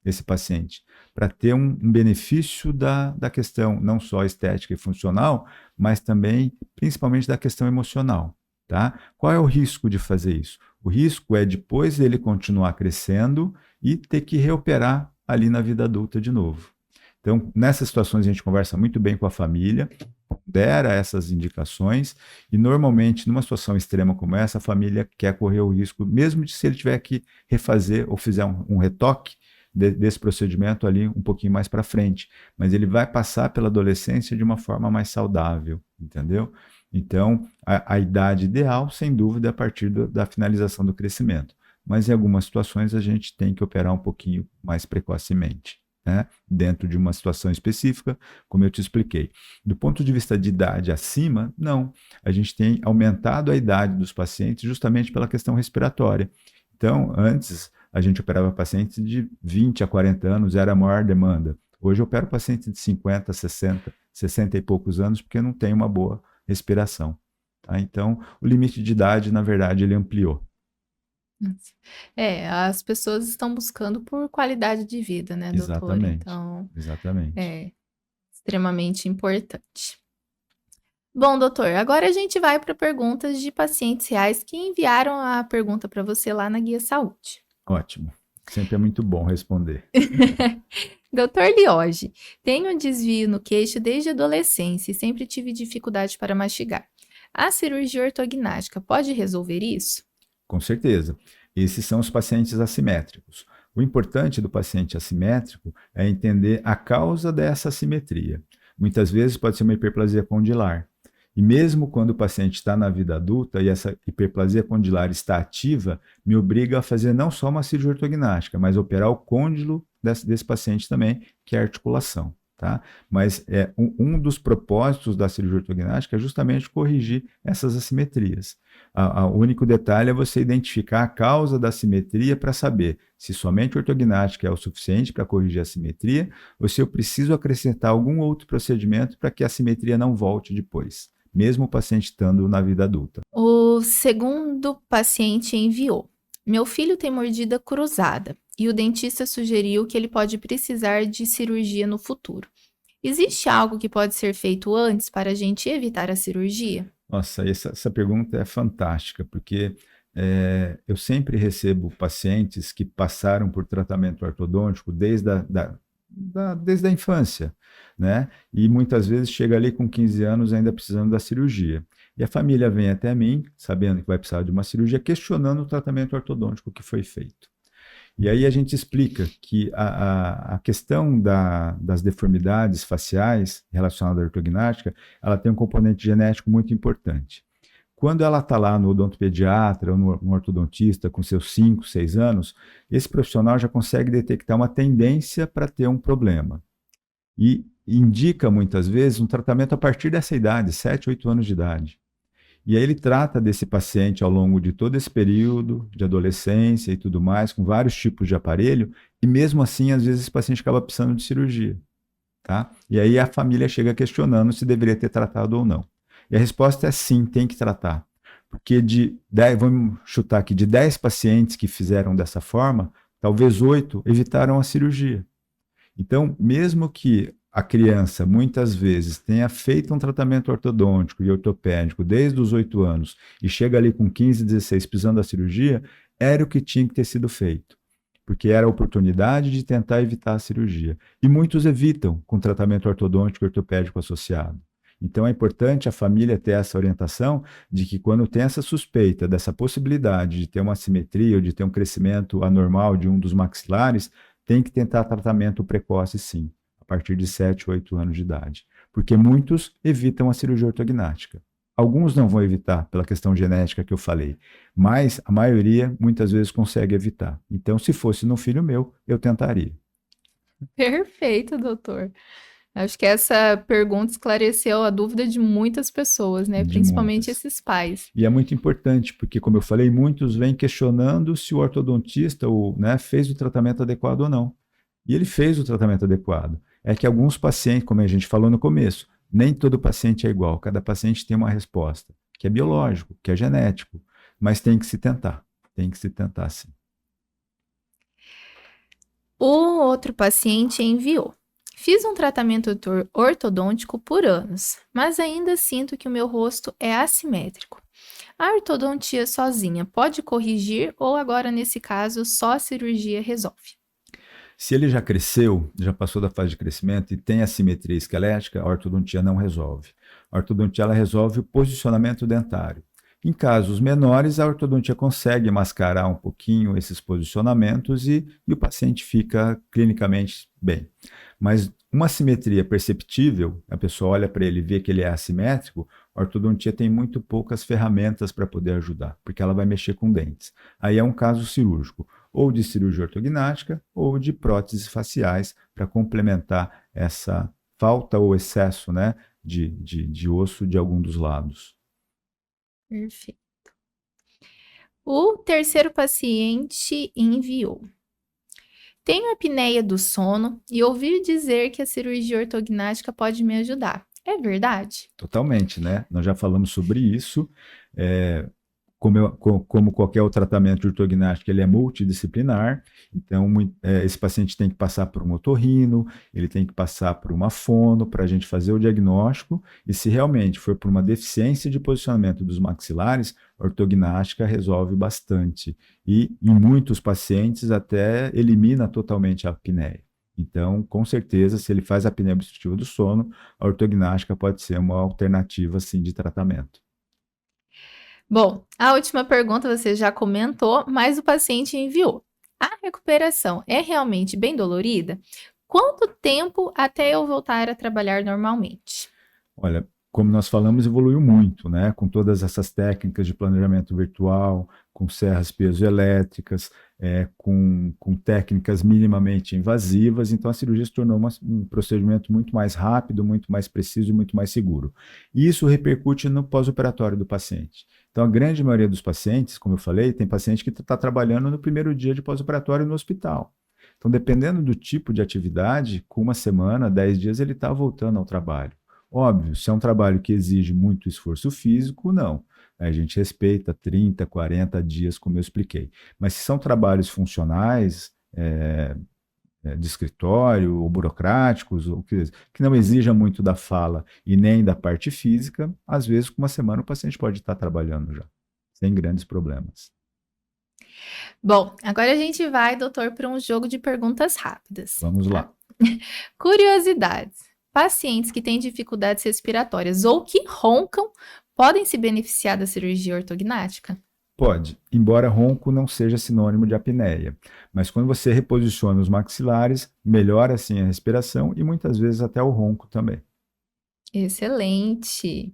Speaker 2: esse paciente, para ter um benefício da questão não só estética e funcional, mas também, principalmente, da questão emocional. Tá? Qual é o risco de fazer isso? O risco é depois ele continuar crescendo e ter que reoperar ali na vida adulta de novo. Então, nessas situações, a gente conversa muito bem com a família, pondera essas indicações, e normalmente, numa situação extrema como essa, a família quer correr o risco, mesmo de se ele tiver que refazer ou fizer um retoque desse procedimento ali um pouquinho mais para frente, mas ele vai passar pela adolescência de uma forma mais saudável, entendeu? Então, a idade ideal, sem dúvida, é a partir da finalização do crescimento, mas em algumas situações a gente tem que operar um pouquinho mais precocemente, né? Dentro de uma situação específica, como eu te expliquei. Do ponto de vista de idade acima, não. A gente tem aumentado a idade dos pacientes justamente pela questão respiratória. Então, antes, a gente operava pacientes de 20 a 40 anos, era a maior demanda. Hoje eu opero pacientes de 50, 60, 60 e poucos anos, porque não tem uma boa respiração. Tá? Então, o limite de idade, na verdade, ele ampliou.
Speaker 1: As pessoas estão buscando por qualidade de vida, né, doutor?
Speaker 2: Exatamente,
Speaker 1: Então,
Speaker 2: exatamente.
Speaker 1: é extremamente importante. Bom, doutor, agora a gente vai para perguntas de pacientes reais que enviaram a pergunta para você lá na Guia Saúde.
Speaker 2: Ótimo. Sempre é muito bom responder.
Speaker 1: Doutor Lioge, tenho um desvio no queixo desde a adolescência e sempre tive dificuldade para mastigar. A cirurgia ortognática pode resolver isso?
Speaker 2: Com certeza. Esses são os pacientes assimétricos. O importante do paciente assimétrico é entender a causa dessa assimetria. Muitas vezes pode ser uma hiperplasia condilar. E mesmo quando o paciente está na vida adulta e essa hiperplasia condilar está ativa, me obriga a fazer não só uma cirurgia ortognática, mas operar o côndilo desse paciente também, que é a articulação. Tá? Mas um dos propósitos da cirurgia ortognática é justamente corrigir essas assimetrias. O único detalhe é você identificar a causa da assimetria para saber se somente ortognática é o suficiente para corrigir a assimetria ou se eu preciso acrescentar algum outro procedimento para que a assimetria não volte depois, mesmo o paciente estando na vida adulta.
Speaker 1: O segundo paciente enviou: meu filho tem mordida cruzada e o dentista sugeriu que ele pode precisar de cirurgia no futuro. Existe algo que pode ser feito antes para a gente evitar a cirurgia?
Speaker 2: Nossa, essa pergunta é fantástica, porque eu sempre recebo pacientes que passaram por tratamento ortodôntico desde a infância, né? E muitas vezes chega ali com 15 anos ainda precisando da cirurgia. E a família vem até mim, sabendo que vai precisar de uma cirurgia, questionando o tratamento ortodôntico que foi feito. E aí a gente explica que a questão das deformidades faciais relacionadas à ortognática, ela tem um componente genético muito importante. Quando ela está lá no odontopediatra ou no ortodontista com seus 5, 6 anos, esse profissional já consegue detectar uma tendência para ter um problema. E indica muitas vezes um tratamento a partir dessa idade, 7, 8 anos de idade. E aí ele trata desse paciente ao longo de todo esse período de adolescência e tudo mais, com vários tipos de aparelho, e mesmo assim, às vezes, esse paciente acaba precisando de cirurgia. Tá? E aí a família chega questionando se deveria ter tratado ou não. E a resposta é sim, tem que tratar. Porque vamos chutar aqui, de 10 pacientes que fizeram dessa forma, talvez 8 evitaram a cirurgia. Então, mesmo que a criança muitas vezes tenha feito um tratamento ortodôntico e ortopédico desde os 8 anos e chega ali com 15, 16 precisando da cirurgia, era o que tinha que ter sido feito, porque era a oportunidade de tentar evitar a cirurgia. E muitos evitam com tratamento ortodôntico e ortopédico associado. Então é importante a família ter essa orientação de que quando tem essa suspeita dessa possibilidade de ter uma assimetria ou de ter um crescimento anormal de um dos maxilares, tem que tentar tratamento precoce sim, a partir de 7, 8 anos de idade. Porque muitos evitam a cirurgia ortognática. Alguns não vão evitar pela questão genética que eu falei, mas a maioria muitas vezes consegue evitar. Então, se fosse no filho meu, eu tentaria.
Speaker 1: Perfeito, doutor. Acho que essa pergunta esclareceu a dúvida de muitas pessoas, né?
Speaker 2: De
Speaker 1: Principalmente
Speaker 2: muitas.
Speaker 1: esses pais.
Speaker 2: E é muito importante, porque, como eu falei, muitos vêm questionando se o ortodontista fez o tratamento adequado ou não. E ele fez o tratamento adequado. É que alguns pacientes, como a gente falou no começo, nem todo paciente é igual, cada paciente tem uma resposta, que é biológico, que é genético, mas tem que se tentar sim.
Speaker 1: O outro paciente enviou: fiz um tratamento ortodôntico por anos, mas ainda sinto que o meu rosto é assimétrico. A ortodontia sozinha pode corrigir ou agora, nesse caso, só a cirurgia resolve?
Speaker 2: Se ele já cresceu, já passou da fase de crescimento e tem assimetria esquelética, a ortodontia não resolve. A ortodontia ela resolve o posicionamento dentário. Em casos menores, a ortodontia consegue mascarar um pouquinho esses posicionamentos e o paciente fica clinicamente bem. Mas uma assimetria perceptível, a pessoa olha para ele e vê que ele é assimétrico, a ortodontia tem muito poucas ferramentas para poder ajudar, porque ela vai mexer com dentes. Aí é um caso cirúrgico, ou de cirurgia ortognática, ou de próteses faciais, para complementar essa falta ou excesso, né, de osso de algum dos lados.
Speaker 1: Perfeito. O terceiro paciente enviou: tenho apneia do sono e ouvi dizer que a cirurgia ortognática pode me ajudar. É verdade?
Speaker 2: Totalmente, né? Nós já falamos sobre isso. É, como qualquer outro tratamento de ortognática, ele é multidisciplinar, então esse paciente tem que passar por um otorrino, ele tem que passar por uma fono para a gente fazer o diagnóstico, e se realmente for por uma deficiência de posicionamento dos maxilares, a ortognática resolve bastante, e em muitos pacientes até elimina totalmente a apneia. Então, com certeza, se ele faz a apneia obstrutiva do sono, a ortognática pode ser uma alternativa, sim, de tratamento.
Speaker 1: Bom, a última pergunta você já comentou, mas o paciente enviou: a recuperação é realmente bem dolorida? Quanto tempo até eu voltar a trabalhar normalmente?
Speaker 2: Olha, como nós falamos, evoluiu muito, né? Com todas essas técnicas de planejamento virtual, com serras piezoelétricas, com técnicas minimamente invasivas. Então, a cirurgia se tornou um procedimento muito mais rápido, muito mais preciso e muito mais seguro. E isso repercute no pós-operatório do paciente. Então, a grande maioria dos pacientes, como eu falei, tem paciente que está trabalhando no primeiro dia de pós-operatório no hospital. Então, dependendo do tipo de atividade, com uma semana, 10 dias, ele está voltando ao trabalho. Óbvio, se é um trabalho que exige muito esforço físico, não. A gente respeita 30, 40 dias, como eu expliquei. Mas se são trabalhos funcionais, de escritório, ou burocráticos, ou que não exijam muito da fala e nem da parte física, às vezes, com uma semana, o paciente pode estar trabalhando já, sem grandes problemas.
Speaker 1: Bom, agora a gente vai, doutor, para um jogo de perguntas rápidas.
Speaker 2: Vamos lá.
Speaker 1: Curiosidades. Pacientes que têm dificuldades respiratórias ou que roncam podem se beneficiar da cirurgia ortognática?
Speaker 2: Pode, embora ronco não seja sinônimo de apneia. Mas quando você reposiciona os maxilares, melhora assim a respiração e muitas vezes até o ronco também.
Speaker 1: Excelente.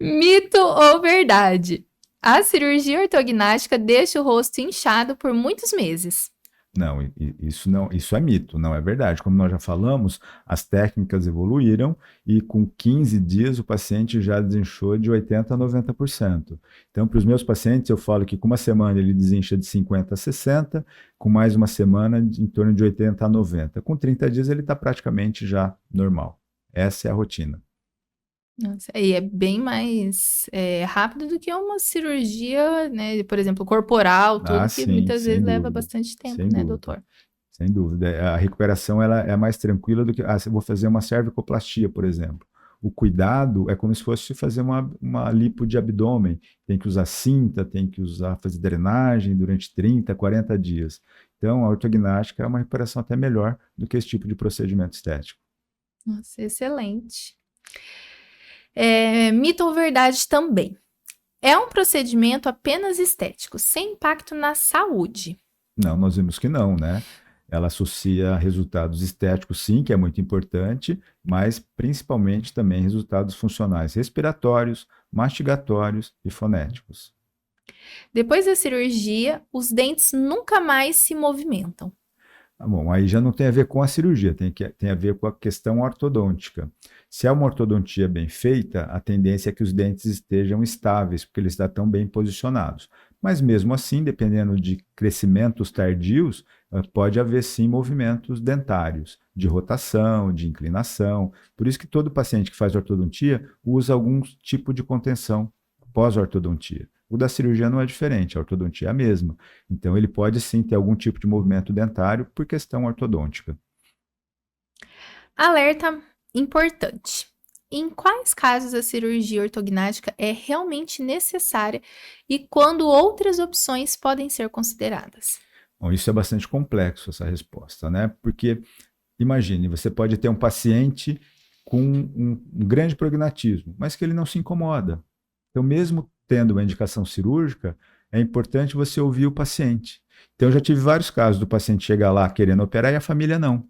Speaker 1: Mito ou verdade? A cirurgia ortognática deixa o rosto inchado por muitos meses.
Speaker 2: Não, isso é mito, não é verdade. Como nós já falamos, as técnicas evoluíram e com 15 dias o paciente já desinchou de 80% a 90%. Então, para os meus pacientes, eu falo que com uma semana ele desincha de 50% a 60%, com mais uma semana em torno de 80% a 90%. Com 30 dias ele está praticamente já normal. Essa é a rotina.
Speaker 1: Nossa, e é bem mais rápido do que uma cirurgia, né? Por exemplo, corporal, tudo que
Speaker 2: Sim,
Speaker 1: muitas
Speaker 2: sem
Speaker 1: vezes leva
Speaker 2: dúvida.
Speaker 1: bastante tempo,
Speaker 2: Sem
Speaker 1: né,
Speaker 2: dúvida.
Speaker 1: doutor?
Speaker 2: Sem dúvida. A recuperação ela é mais tranquila do que. Eu vou fazer uma cervicoplastia, por exemplo. O cuidado é como se fosse fazer uma lipo de abdômen. Tem que usar cinta, tem que fazer drenagem durante 30, 40 dias. Então, a ortognática é uma recuperação até melhor do que esse tipo de procedimento estético.
Speaker 1: Nossa, excelente. Mito ou verdade também? É um procedimento apenas estético, sem impacto na saúde.
Speaker 2: Não, nós vimos que não, né? Ela associa resultados estéticos, sim, que é muito importante, mas principalmente também resultados funcionais respiratórios, mastigatórios e fonéticos.
Speaker 1: Depois da cirurgia, os dentes nunca mais se movimentam.
Speaker 2: Tá bom, aí já não tem a ver com a cirurgia, tem a ver com a questão ortodôntica. Se é uma ortodontia bem feita, a tendência é que os dentes estejam estáveis, porque eles estão bem posicionados. Mas mesmo assim, dependendo de crescimentos tardios, pode haver sim movimentos dentários, de rotação, de inclinação. Por isso que todo paciente que faz ortodontia usa algum tipo de contenção pós-ortodontia. O da cirurgia não é diferente, a ortodontia é a mesma. Então, ele pode sim ter algum tipo de movimento dentário por questão ortodôntica.
Speaker 1: Alerta importante. Em quais casos a cirurgia ortognática é realmente necessária e quando outras opções podem ser consideradas?
Speaker 2: Bom, isso é bastante complexo, essa resposta, né? Porque, imagine, você pode ter um paciente com um grande prognatismo, mas que ele não se incomoda. Então, mesmo tendo uma indicação cirúrgica, é importante você ouvir o paciente. Então, eu já tive vários casos do paciente chegar lá querendo operar e a família não.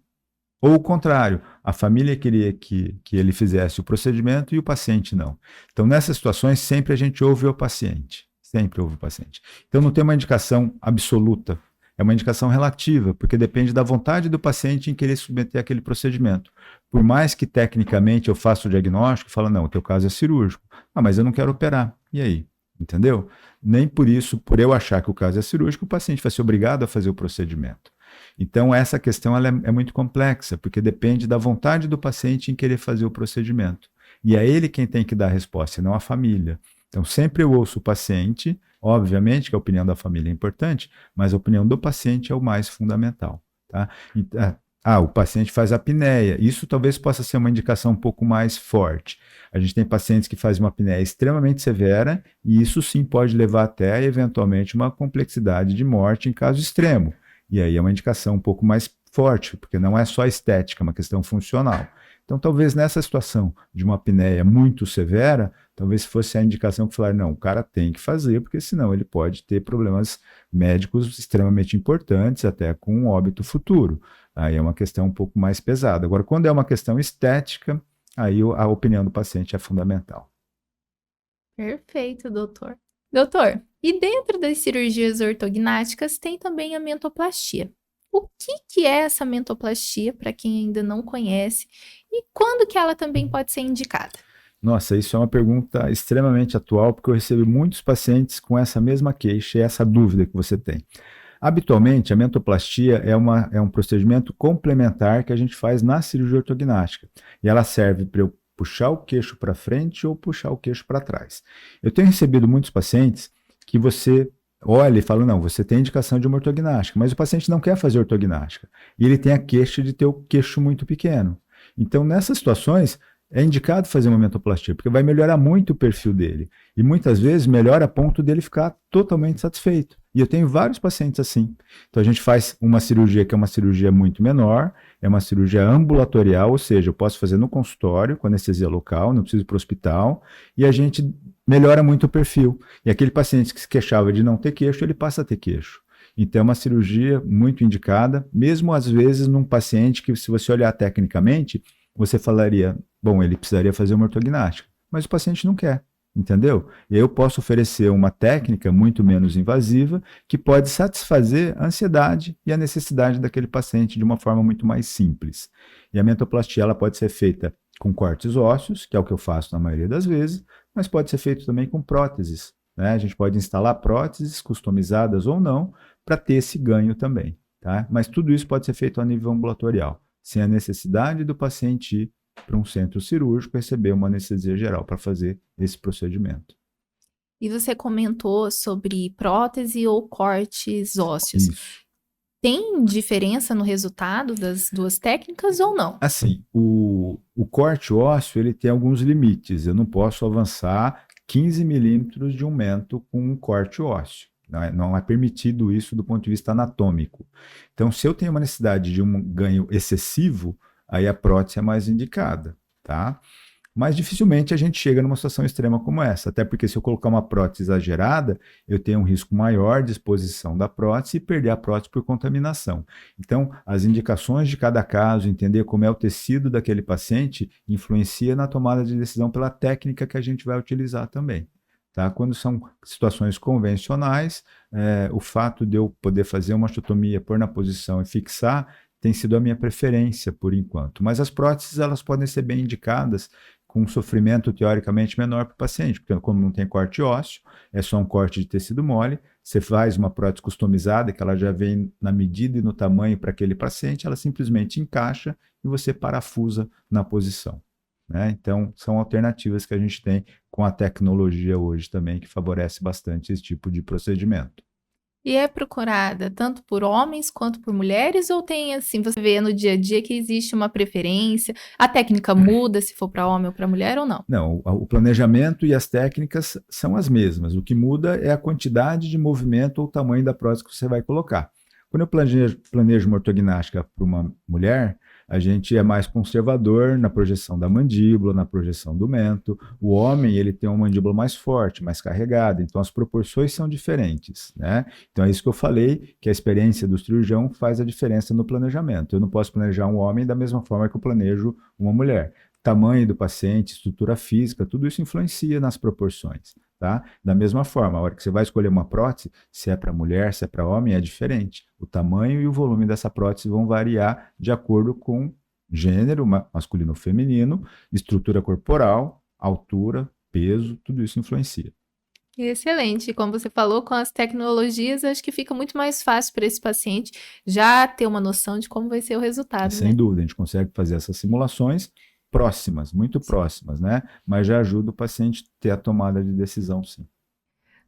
Speaker 2: Ou o contrário, a família queria que ele fizesse o procedimento e o paciente não. Então, nessas situações, sempre a gente ouve o paciente. Sempre ouve o paciente. Então, não tem uma indicação absoluta. É uma indicação relativa, porque depende da vontade do paciente em querer submeter aquele procedimento. Por mais que tecnicamente eu faça o diagnóstico e falo, não, o teu caso é cirúrgico. Ah, mas eu não quero operar. E aí? entendeu? Nem por isso, por eu achar que o caso é cirúrgico, o paciente vai ser obrigado a fazer o procedimento. Então, essa questão ela é muito complexa, porque depende da vontade do paciente em querer fazer o procedimento. E é ele quem tem que dar a resposta, e não a família. Então, sempre eu ouço o paciente, obviamente que a opinião da família é importante, mas a opinião do paciente é o mais fundamental. Tá? O paciente faz apneia. Isso talvez possa ser uma indicação um pouco mais forte. A gente tem pacientes que fazem uma apneia extremamente severa, e isso sim pode levar até, eventualmente, uma complexidade de morte em caso extremo. E aí é uma indicação um pouco mais forte, porque não é só estética, é uma questão funcional. Então, talvez nessa situação de uma apneia muito severa, talvez fosse a indicação que falar, não, o cara tem que fazer, porque senão ele pode ter problemas médicos extremamente importantes, até com um óbito futuro. Aí é uma questão um pouco mais pesada. Agora, quando é uma questão estética, aí a opinião do paciente é fundamental.
Speaker 1: Perfeito, doutor. Doutor, e dentro das cirurgias ortognáticas tem também a mentoplastia. O que é essa mentoplastia, para quem ainda não conhece, e quando que ela também pode ser indicada?
Speaker 2: Nossa, isso é uma pergunta extremamente atual, porque eu recebo muitos pacientes com essa mesma queixa e essa dúvida que você tem. Habitualmente, a mentoplastia é um procedimento complementar que a gente faz na cirurgia ortognática. E ela serve para eu puxar o queixo para frente ou puxar o queixo para trás. Eu tenho recebido muitos pacientes que você olha e fala, não, você tem indicação de uma ortognática, mas o paciente não quer fazer ortognática. E ele tem a queixa de ter o queixo muito pequeno. Então, nessas situações, é indicado fazer uma mentoplastia, porque vai melhorar muito o perfil dele. E muitas vezes melhora a ponto dele ficar totalmente satisfeito. E eu tenho vários pacientes assim. Então a gente faz uma cirurgia que é uma cirurgia muito menor, é uma cirurgia ambulatorial, ou seja, eu posso fazer no consultório, com anestesia local, não preciso ir para o hospital, e a gente melhora muito o perfil. E aquele paciente que se queixava de não ter queixo, ele passa a ter queixo. Então é uma cirurgia muito indicada, mesmo às vezes num paciente que, se você olhar tecnicamente, você falaria, bom, ele precisaria fazer uma ortognática, mas o paciente não quer, entendeu? E aí eu posso oferecer uma técnica muito menos invasiva que pode satisfazer a ansiedade e a necessidade daquele paciente de uma forma muito mais simples. E a mentoplastia ela pode ser feita com cortes ósseos, que é o que eu faço na maioria das vezes, mas pode ser feito também com próteses, né? A gente pode instalar próteses customizadas ou não para ter esse ganho também, tá? Mas tudo isso pode ser feito a nível ambulatorial, sem a necessidade do paciente ir para um centro cirúrgico receber uma anestesia geral para fazer esse procedimento.
Speaker 1: E você comentou sobre prótese ou cortes ósseos.
Speaker 2: Isso.
Speaker 1: Tem diferença no resultado das duas técnicas ou não?
Speaker 2: Assim, o corte ósseo ele tem alguns limites. Eu não posso avançar 15 milímetros de um mento com um corte ósseo. Não é permitido isso do ponto de vista anatômico. Então, se eu tenho uma necessidade de um ganho excessivo, aí a prótese é mais indicada, tá? Mas dificilmente a gente chega numa situação extrema como essa, até porque se eu colocar uma prótese exagerada, eu tenho um risco maior de exposição da prótese e perder a prótese por contaminação. Então, as indicações de cada caso, entender como é o tecido daquele paciente, influencia na tomada de decisão pela técnica que a gente vai utilizar também. Tá? Quando são situações convencionais, o fato de eu poder fazer uma osteotomia, pôr na posição e fixar, tem sido a minha preferência por enquanto. Mas as próteses elas podem ser bem indicadas com um sofrimento teoricamente menor para o paciente, porque como não tem corte ósseo, é só um corte de tecido mole, você faz uma prótese customizada, que ela já vem na medida e no tamanho para aquele paciente, ela simplesmente encaixa e você parafusa na posição. Né? Então, são alternativas que a gente tem com a tecnologia hoje também, que favorece bastante esse tipo de procedimento.
Speaker 1: E é procurada tanto por homens quanto por mulheres? Ou tem, assim, você vê no dia a dia que existe uma preferência? A técnica muda se for para homem ou para mulher ou não?
Speaker 2: Não, o planejamento e as técnicas são as mesmas. O que muda é a quantidade de movimento ou o tamanho da prótese que você vai colocar. Quando eu planejo uma ortognática para uma mulher, a gente é mais conservador na projeção da mandíbula, na projeção do mento. O homem, ele tem uma mandíbula mais forte, mais carregada, então as proporções são diferentes, né? Então é isso que eu falei, que a experiência do cirurgião faz a diferença no planejamento. Eu não posso planejar um homem da mesma forma que eu planejo uma mulher. Tamanho do paciente, estrutura física, tudo isso influencia nas proporções. Tá? Da mesma forma, a hora que você vai escolher uma prótese, se é para mulher, se é para homem, é diferente. O tamanho e o volume dessa prótese vão variar de acordo com gênero, masculino ou feminino, estrutura corporal, altura, peso, tudo isso influencia.
Speaker 1: Excelente. Como você falou, com as tecnologias, acho que fica muito mais fácil para esse paciente já ter uma noção de como vai ser o resultado,
Speaker 2: Sem
Speaker 1: né?
Speaker 2: dúvida, a gente consegue fazer essas simulações próximas, muito próximas, né? Mas já ajuda o paciente a ter a tomada de decisão, sim.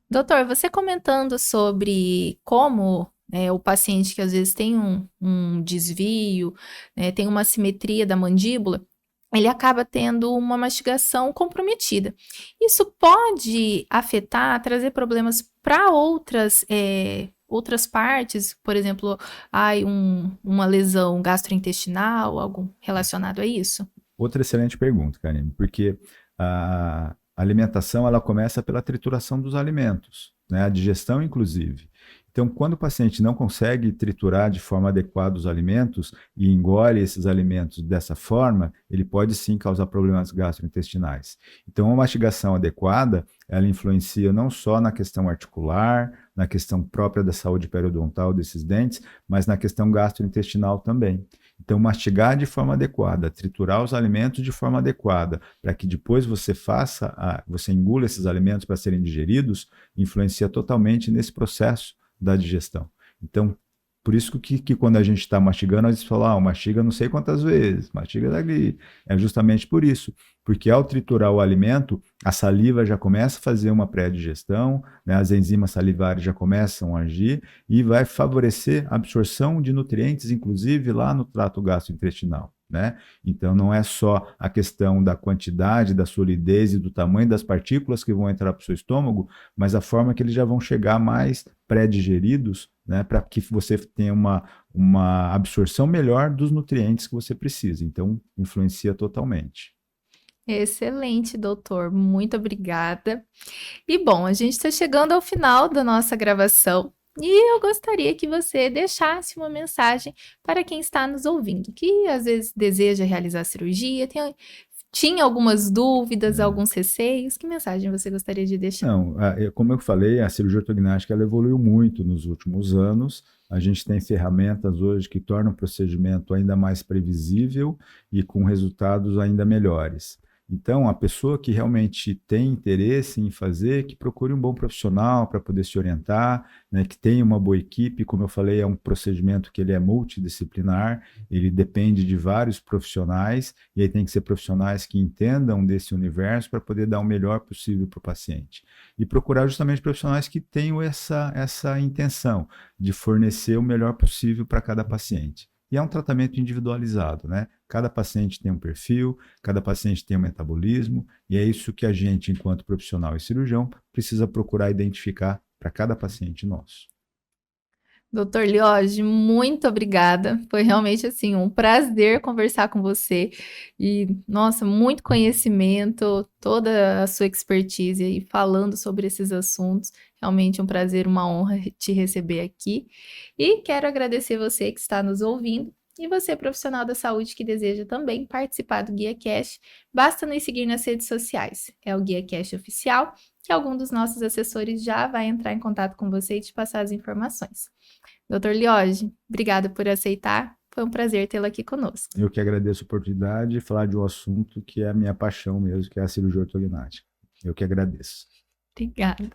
Speaker 1: Doutor, você comentando sobre como o paciente que às vezes tem um desvio, né, tem uma assimetria da mandíbula, ele acaba tendo uma mastigação comprometida. Isso pode afetar, trazer problemas para outras partes, por exemplo, uma lesão gastrointestinal, algo relacionado a isso?
Speaker 2: Outra excelente pergunta, Karine, porque a alimentação ela começa pela trituração dos alimentos, né? A digestão, inclusive. Então, quando o paciente não consegue triturar de forma adequada os alimentos e engole esses alimentos dessa forma, ele pode sim causar problemas gastrointestinais. Então, uma mastigação adequada, ela influencia não só na questão articular, na questão própria da saúde periodontal desses dentes, mas na questão gastrointestinal também. Então, mastigar de forma adequada, triturar os alimentos de forma adequada, para que depois você engula esses alimentos para serem digeridos, influencia totalmente nesse processo da digestão. Então, por isso que quando a gente está mastigando, a gente fala, mastiga não sei quantas vezes, mastiga daqui. É justamente por isso, porque ao triturar o alimento, a saliva já começa a fazer uma pré-digestão, né, as enzimas salivares já começam a agir e vai favorecer a absorção de nutrientes, inclusive lá no trato gastrointestinal. Né? Então, não é só a questão da quantidade, da solidez e do tamanho das partículas que vão entrar para o seu estômago, mas a forma que eles já vão chegar mais pré-digeridos, né, para que você tenha uma absorção melhor dos nutrientes que você precisa. Então, influencia totalmente.
Speaker 1: Excelente, doutor. Muito obrigada. E bom, a gente está chegando ao final da nossa gravação e eu gostaria que você deixasse uma mensagem para quem está nos ouvindo, que às vezes deseja realizar a cirurgia, tinha algumas dúvidas, alguns receios. Que mensagem você gostaria de deixar?
Speaker 2: Não, como eu falei, a cirurgia ortognática ela evoluiu muito nos últimos anos. A gente tem ferramentas hoje que tornam o procedimento ainda mais previsível e com resultados ainda melhores. Então, a pessoa que realmente tem interesse em fazer, que procure um bom profissional para poder se orientar, né, que tenha uma boa equipe. Como eu falei, é um procedimento que ele é multidisciplinar, ele depende de vários profissionais, e aí tem que ser profissionais que entendam desse universo para poder dar o melhor possível para o paciente. E procurar justamente profissionais que tenham essa intenção de fornecer o melhor possível para cada paciente. E é um tratamento individualizado, né? Cada paciente tem um perfil, cada paciente tem um metabolismo, e é isso que a gente, enquanto profissional e cirurgião, precisa procurar identificar para cada paciente nosso.
Speaker 1: Doutor Lioge, muito obrigada. Foi realmente assim um prazer conversar com você e, nossa, muito conhecimento, toda a sua expertise aí falando sobre esses assuntos. Realmente um prazer, uma honra te receber aqui. E quero agradecer você que está nos ouvindo e você, profissional da saúde que deseja também participar do Guia Cash, basta nos seguir nas redes sociais. É o Guia Cash Oficial, que algum dos nossos assessores já vai entrar em contato com você e te passar as informações. Doutor Lioge, obrigada por aceitar. Foi um prazer tê-lo aqui conosco.
Speaker 2: Eu que agradeço a oportunidade de falar de um assunto que é a minha paixão mesmo, que é a cirurgia ortognática. Eu que agradeço.
Speaker 1: Obrigada.